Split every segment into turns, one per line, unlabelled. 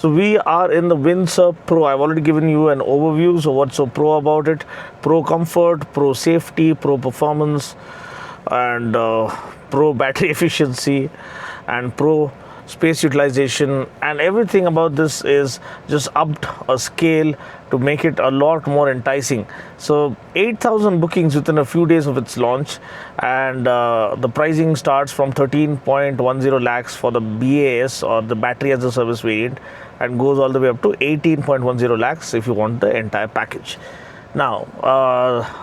So we are in the Windsor Pro. I've already given you an overview. So what's so pro about it? Pro comfort, pro safety, pro performance, and pro battery efficiency, and pro space utilization, and everything about this is just upped a scale to make it a lot more enticing. So 8,000 bookings within a few days of its launch, and the pricing starts from 13.10 lakhs for the BAS, or the battery as a service variant, and goes all the way up to 18.10 lakhs if you want the entire package. Now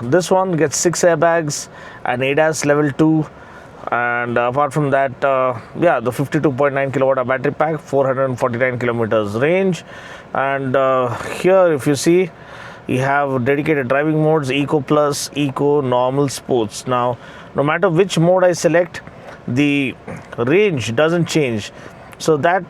this one gets 6 airbags and ADAS level 2. And apart from that, the 52.9 kilowatt battery pack, 449 kilometers range. And here, if you see, you have dedicated driving modes: Eco Plus, Eco, Normal, Sports. Now, no matter which mode I select, the range doesn't change. So that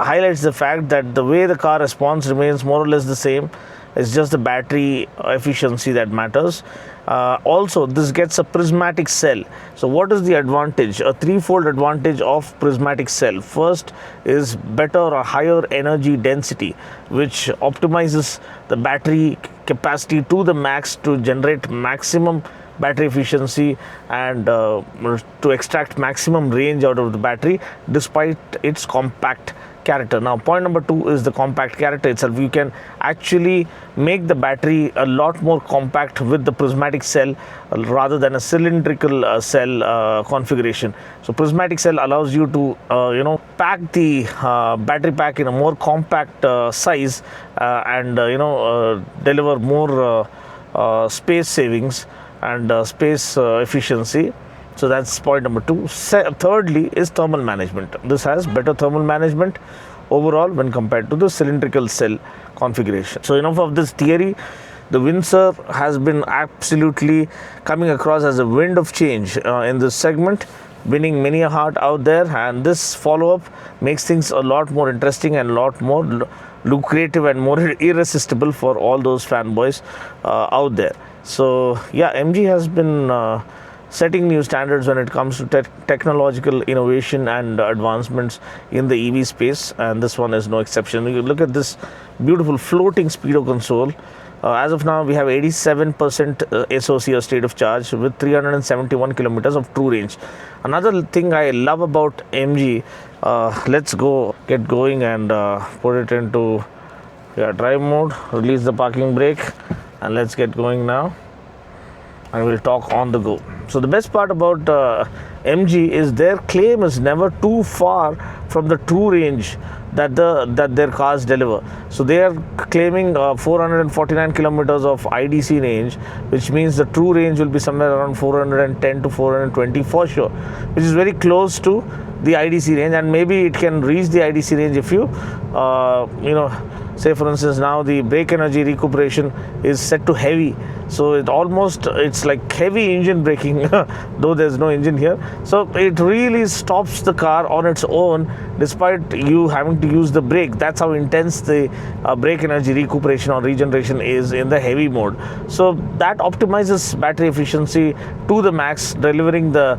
highlights the fact that the way the car responds remains more or less the same. It's just the battery efficiency that matters. Also, this gets a prismatic cell. So what is the advantage? A threefold advantage of prismatic cell. First is better or higher energy density, which optimizes the battery capacity to the max to generate maximum battery efficiency and to extract maximum range out of the battery despite its compact character. Now, point number 2 is the compact character itself. You can actually make the battery a lot more compact with the prismatic cell rather than a cylindrical cell configuration. So prismatic cell allows you to pack the battery pack in a more compact size and deliver more space savings and space efficiency. So that's point number 2. Thirdly is thermal management. This has better thermal management overall when compared to the cylindrical cell configuration. So enough of this theory. The Windsor has been absolutely coming across as a wind of change in this segment, winning many a heart out there, and this follow-up makes things a lot more interesting and a lot more lucrative and more irresistible for all those fanboys out there. So yeah, MG has been setting new standards when it comes to technological innovation and advancements in the EV space, and this one is no exception. You look at this beautiful floating speedo console. As of now, we have 87% SOC, or state of charge, with 371 kilometers of true range. Another thing I love about MG, let's get going and put it into drive mode, release the parking brake, and let's get going now. And we'll talk on the go. So the best part about MG is their claim is never too far from the true range that their cars deliver. So they are claiming 449 kilometers of IDC range, which means the true range will be somewhere around 410 to 420 for sure, which is very close to the IDC range, and maybe it can reach the IDC range if you say for instance now the brake energy recuperation is set to heavy, so it's like heavy engine braking though there's no engine here. So it really stops the car on its own despite you having to use the brake. That's how intense the brake energy recuperation or regeneration is in the heavy mode. So that optimizes battery efficiency to the max, delivering the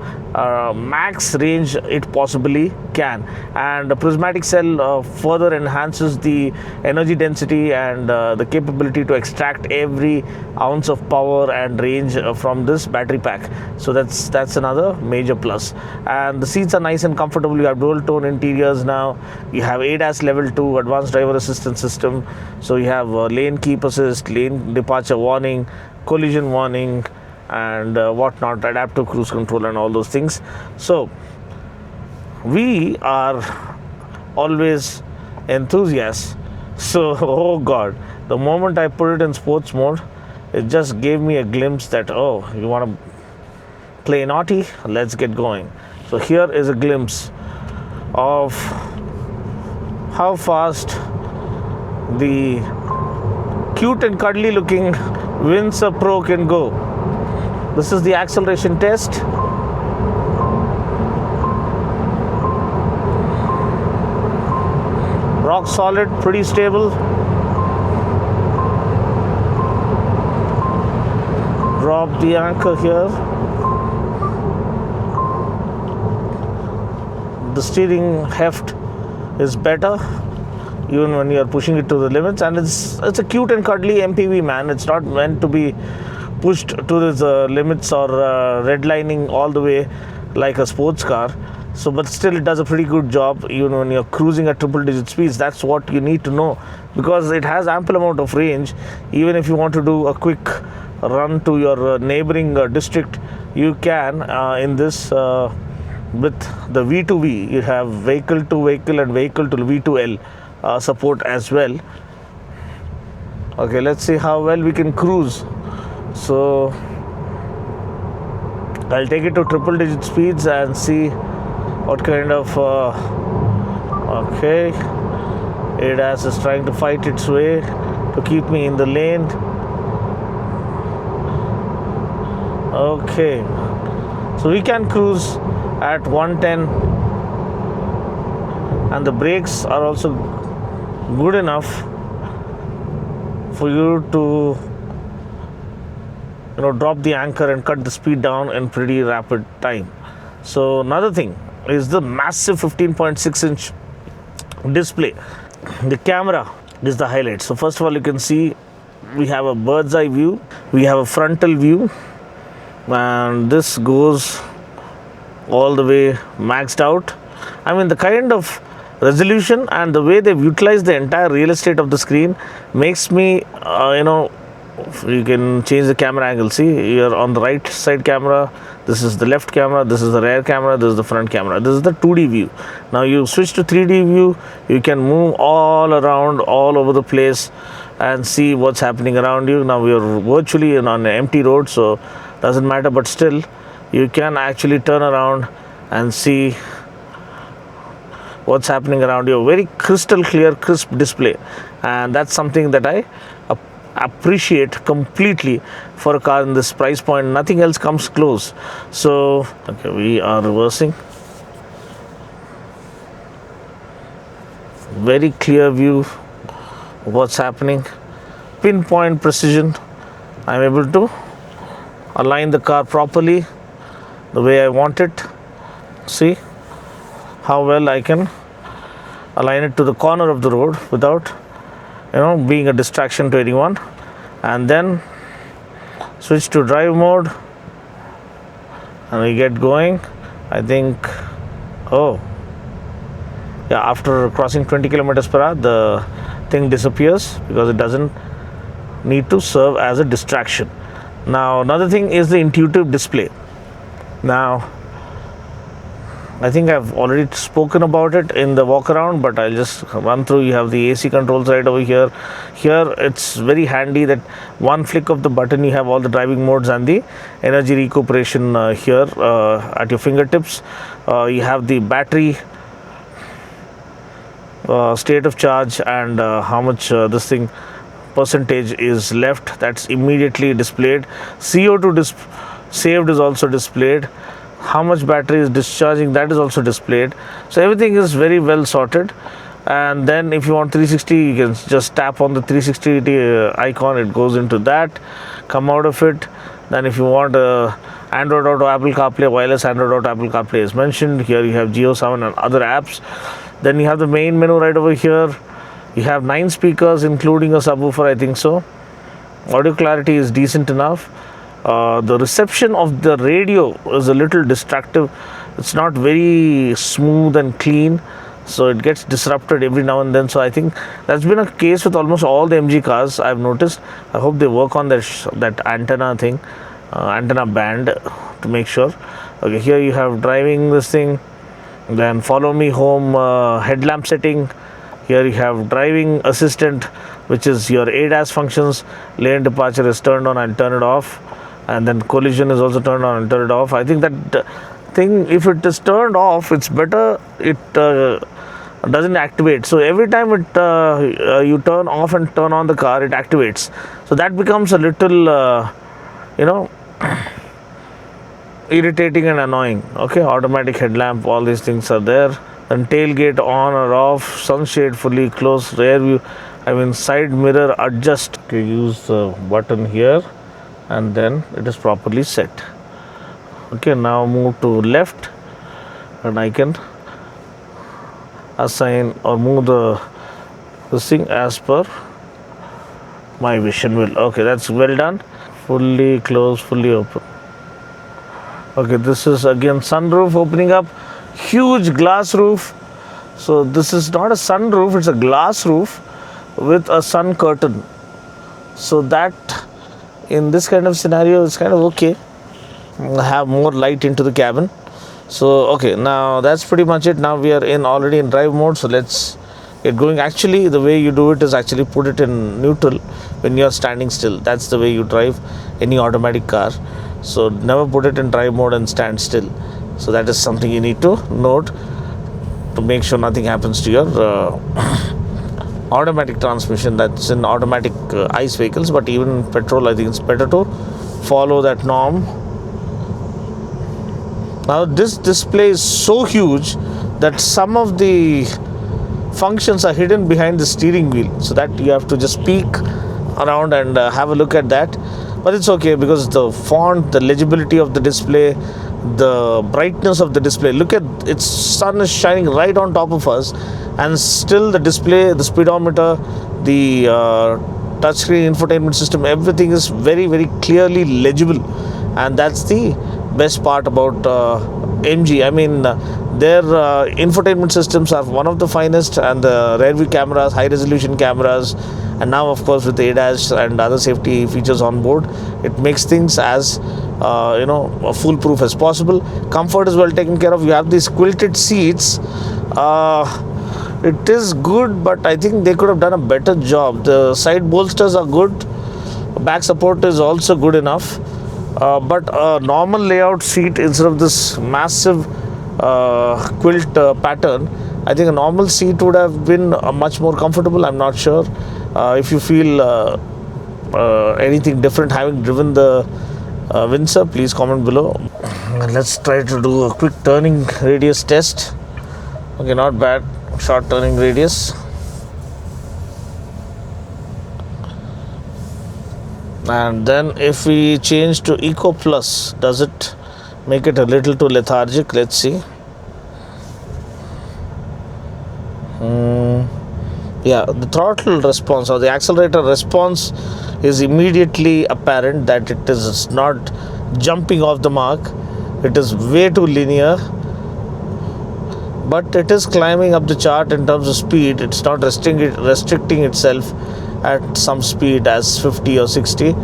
max range it possibly can. And the prismatic cell further enhances the energy density and the capability to extract every ounce of power and range from this battery pack. So that's another major plus. And the seats are nice and comfortable. You have dual tone interiors now. You have ADAS level 2, advanced driver assistance system. So you have lane keep assist, lane departure warning, collision warning, and whatnot, adaptive cruise control and all those things. So we are always enthusiasts. So oh god, the moment I put it in sports mode, it just gave me a glimpse that, oh, you want to play naughty? Let's get going. So here is a glimpse of how fast the cute and cuddly looking Windsor Pro can go. This is the acceleration test. Rock solid, pretty stable. Drop the anchor here. The steering heft is better. even when you're pushing it to the limits. And it's a cute and cuddly MPV, man. It's not meant to be pushed to the limits or redlining all the way like a sports car. So, but still it does a pretty good job even when you're cruising at triple digit speeds. That's what you need to know, because it has ample amount of range. Even if you want to do a quick run to your neighboring district, you can in this with the V2V. You have vehicle to vehicle and vehicle to V2L support as well. Okay, let's see how well we can cruise. So I'll take it to triple digit speeds and see what kind of okay, ADAS is trying to fight its way to keep me in the lane. Okay, so we can cruise at 110, and the brakes are also good enough for you to drop the anchor and cut the speed down in pretty rapid time. So another thing is the massive 15.6-inch display. The camera is the highlight. So first of all, you can see we have a bird's eye view, we have a frontal view, and this goes all the way maxed out. I mean, the kind of resolution and the way they've utilized the entire real estate of the screen makes me you can change the camera angle. See, you're on the right side camera, this is the left camera, this is the rear camera, this is the front camera, this is the 2D view. Now you switch to 3D view, you can move all around, all over the place and see what's happening around you. Now we are virtually on an empty road, so doesn't matter, but still you can actually turn around and see what's happening around you. Very crystal clear, crisp display, and that's something that I appreciate completely for a car in this price point. Nothing else comes close. So okay, we are reversing. Very clear view of what's happening, pinpoint precision. I'm able to align the car properly the way I want it. See how well I can align it to the corner of the road without being a distraction to anyone. And then switch to drive mode and we get going. I think after crossing 20 kilometers per hour the thing disappears because it doesn't need to serve as a distraction. Now another thing is the intuitive display. Now I think I've already spoken about it in the walk around, but I'll just run through. You have the AC controls right over here. Here it's very handy that one flick of the button you have all the driving modes and the energy recuperation here at your fingertips. You have the battery state of charge and how much this thing percentage is left, that's immediately displayed. CO2 saved is also displayed. How much battery is discharging, that is also displayed. So everything is very well sorted. And then if you want 360, you can just tap on the 360 icon, it goes into that, come out of it. Then if you want Android Auto, Apple CarPlay, wireless Android Auto, Apple CarPlay is mentioned. Here you have Geo7 and other apps. Then you have the main menu right over here. You have 9 speakers including a subwoofer, I think so. Audio clarity is decent enough. The reception of the radio is a little distractive. It's not very smooth and clean, so it gets disrupted every now and then. So I think that's been a case with almost all the MG cars I've noticed. I hope they work on that antenna thing, antenna band, to make sure. Okay, here you have driving this thing, then follow me home headlamp setting. Here you have driving assistant, which is your ADAS functions. Lane departure is turned on, I'll turn it off. And then collision is also turned on and turn it off. I think that thing, if it is turned off, it's better it doesn't activate. So every time you turn off and turn on the car, it activates. So that becomes a little irritating and annoying. Okay, automatic headlamp, all these things are there. Then tailgate on or off, sunshade fully closed, rear view, side mirror adjust. You use the button here and then it is properly set. Okay, now move to left and I can assign or move the this thing as per my vision will. Okay, that's well done. Fully closed, fully open. Okay, this is again sunroof opening up. Huge glass roof. So this is not a sunroof, it's a glass roof with a sun curtain. So that in this kind of scenario is kind of okay. Have more light into the cabin. So okay, now that's pretty much it. Now we are already in drive mode. So let's get going. Actually, the way you do it is actually put it in neutral when you are standing still. That's the way you drive any automatic car. So never put it in drive mode and stand still. So that is something you need to note to make sure nothing happens to your automatic transmission. That's in automatic ICE vehicles, but even in petrol, I think it's better to follow that norm. Now this display is so huge that some of the functions are hidden behind the steering wheel, so that you have to just peek around and have a look at that. But it's okay because the font, the legibility of the display, the brightness of the display, look at its sun is shining right on top of us, and still the display, the speedometer, the touchscreen infotainment system, everything is very, very clearly legible. And that's the best part about MG. I mean, their infotainment systems are one of the finest, and the rear view cameras, high resolution cameras, and now of course with the ADAS and other safety features on board, it makes things as foolproof as possible. Comfort is well taken care of. You have these quilted seats. It is good, but I think they could have done a better job. The side bolsters are good. Back support is also good enough. But a normal layout seat instead of this massive quilt pattern, I think a normal seat would have been much more comfortable. I'm not sure if you feel anything different having driven the Windsor. Please comment below. Let's try to do a quick turning radius test. Okay, not bad. Short turning radius. And then if we change to Eco Plus, does it make it a little too lethargic? Let's see. Yeah, the throttle response or the accelerator response is immediately apparent that it is not jumping off the mark. It is way too linear, but it is climbing up the chart in terms of speed. It's not restricting itself at some speed as 50 or 60.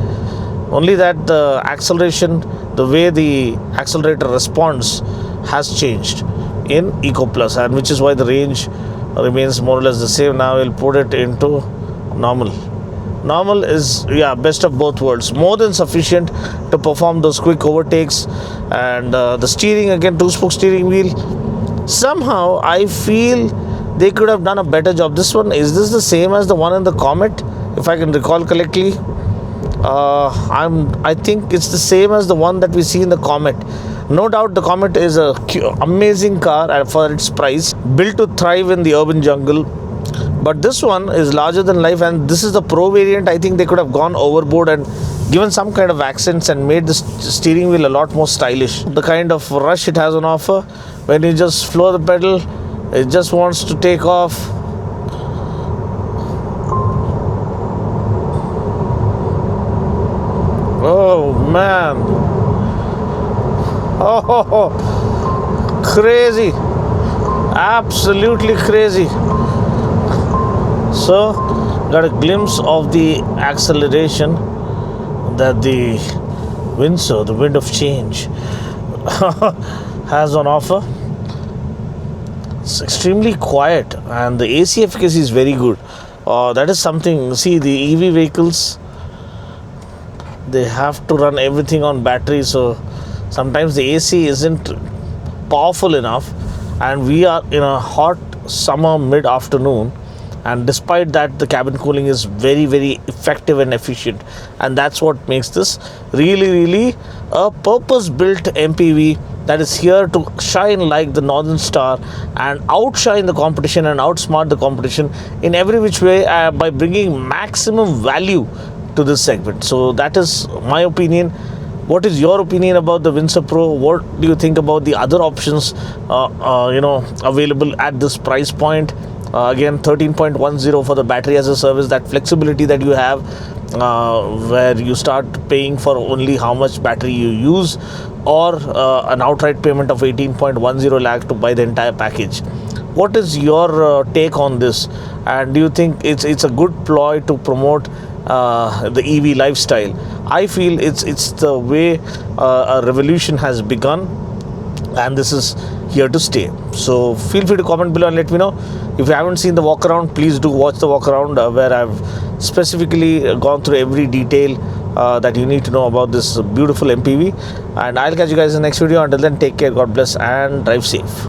Only that the acceleration, the way the accelerator responds has changed in Eco Plus, and which is why the range remains more or less the same. Now we'll put it into normal. Normal is, yeah, best of both worlds. More than sufficient to perform those quick overtakes. And the steering, again, 2-spoke steering wheel. Somehow I feel they could have done a better job. This one, is this the same as the one in the Comet, if I can recall correctly? I think it's the same as the one that we see in the Comet. No doubt the Comet is a amazing car for its price, built to thrive in the urban jungle. But this one is larger than life, and this is the Pro variant. I think they could have gone overboard and given some kind of accents and made the steering wheel a lot more stylish. The kind of rush it has on offer, when you just floor the pedal, it just wants to take off. Oh man. Oh, crazy. Absolutely crazy. So, got a glimpse of the acceleration that the Windsor, the wind of change, has on offer. It's extremely quiet, and the AC efficacy is very good. That is something. See, the EV vehicles, they have to run everything on battery, so sometimes the AC isn't powerful enough, and we are in a hot summer mid-afternoon, and despite that the cabin cooling is very, very effective and efficient, and that's what makes this really a purpose-built MPV that is here to shine like the Northern Star and outshine the competition and outsmart the competition in every which way by bringing maximum value to this segment. So that is my opinion. What is your opinion about the Windsor Pro? What do you think about the other options available at this price point? Again, 13.10 for the battery as a service, that flexibility that you have, where you start paying for only how much battery you use, or an outright payment of 18.10 lakh to buy the entire package. What is your take on this? And do you think it's a good ploy to promote the EV lifestyle? I feel it's the way a revolution has begun, and this is here to stay. So feel free to comment below and let me know. If you haven't seen the walk around, please do watch the walk around, where I've specifically gone through every detail that you need to know about this beautiful MPV. And I'll catch you guys in the next video. Until then, take care, God bless, and drive safe.